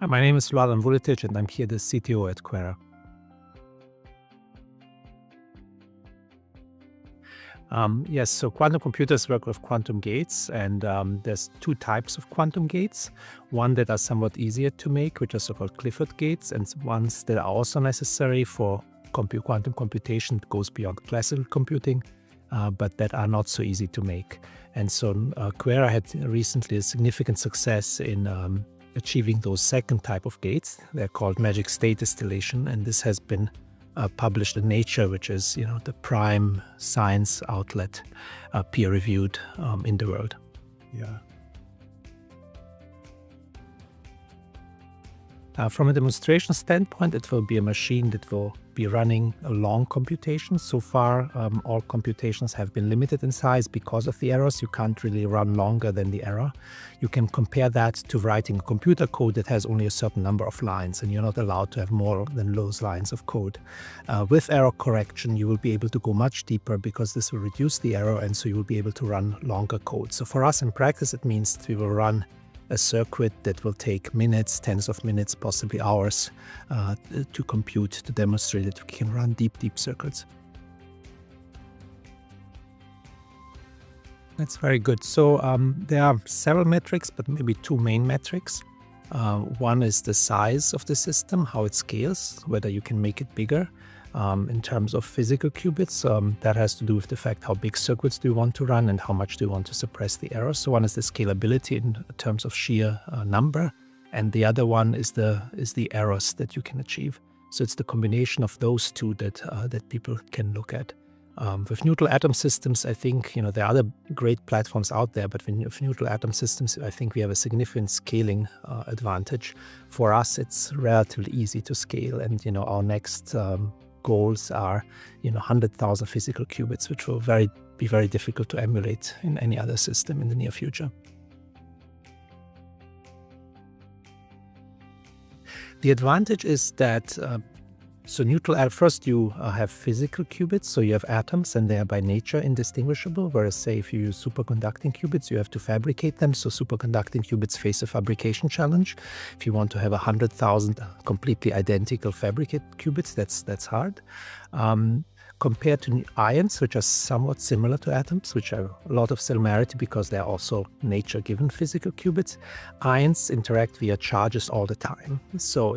My name is Vladan Vuletić, and I'm here the CTO at QuEra. Yes, so quantum computers work with quantum gates, and there's two types of quantum gates. One that are somewhat easier to make, which are so-called Clifford gates, and ones that are also necessary for quantum computation that goes beyond classical computing, but that are not so easy to make. And so QuEra had recently a significant success in achieving those second type of gates. They're called magic state distillation, and this has been published in Nature, which is, the prime science outlet, peer-reviewed in the world. Yeah. From a demonstration standpoint, it will be a machine that will be running a long computation. So far, all computations have been limited in size because of the errors. You can't really run longer than the error. You can compare that to writing a computer code that has only a certain number of lines, and you're not allowed to have more than those lines of code. With error correction, you will be able to go much deeper because this will reduce the error, and so you will be able to run longer code. So for us in practice, it means that we will run a circuit that will take minutes, tens of minutes, possibly hours to compute, to demonstrate that we can run deep circuits. That's very good. So there are several metrics, but maybe two main metrics. One is the size of the system, how it scales, whether you can make it bigger. In terms of physical qubits, that has to do with the fact how big circuits do you want to run and how much do you want to suppress the errors. So one is the scalability in terms of sheer number, and the other one is the errors that you can achieve. So it's the combination of those two that people can look at. With neutral atom systems, I think there are other great platforms out there, but with neutral atom systems, I think we have a significant scaling advantage. For us, it's relatively easy to scale, and our next goals are 100,000 physical qubits, which will be very difficult to emulate in any other system in the near future. The advantage is that first you have physical qubits, so you have atoms and they are by nature indistinguishable, whereas say if you use superconducting qubits, you have to fabricate them. So superconducting qubits face a fabrication challenge. If you want to have 100,000 completely identical fabricated qubits, that's hard. Compared to ions, which are somewhat similar to atoms, which have a lot of similarity because they're also nature-given physical qubits, ions interact via charges all the time. So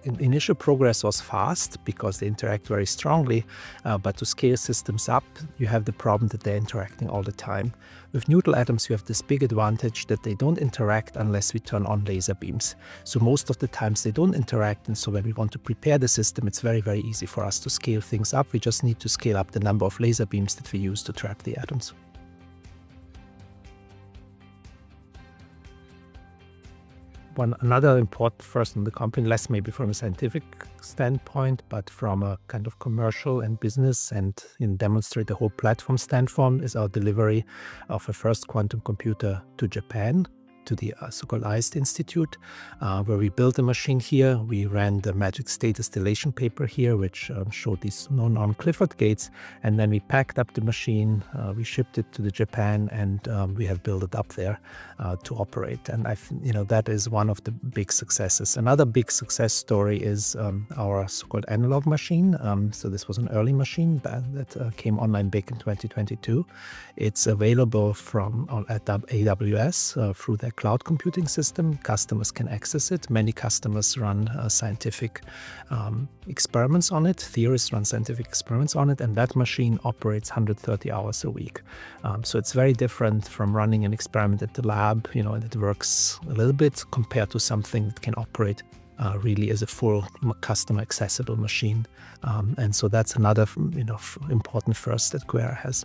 initial progress was fast because they interact very strongly, but to scale systems up, you have the problem that they're interacting all the time. With neutral atoms, you have this big advantage that they don't interact unless we turn on laser beams. So most of the times they don't interact, and so when we want to prepare the system, it's very, very easy for us to scale things up. We just need to scale up the number of laser beams that we use to trap the atoms. Another important first in the company, less maybe from a scientific standpoint, but from a kind of commercial and business and demonstrate the whole platform standpoint, is our delivery of a first quantum computer to Japan, to the so-called ICE Institute, where we built a machine here. We ran the magic state distillation paper here, which showed these non-Clifford gates, and then we packed up the machine, we shipped it to the Japan, and we have built it up there to operate. And that is one of the big successes. Another big success story is our so-called analog machine. So this was an early machine that came online back in 2022. It's available at AWS through their cloud computing system. Customers can access it. Many customers run scientific experiments on it. Theorists run scientific experiments on it, and that machine operates 130 hours a week. So it's very different from running an experiment at the lab, and it works a little bit compared to something that can operate really as a full customer accessible machine. And so that's another important first that QuEra has.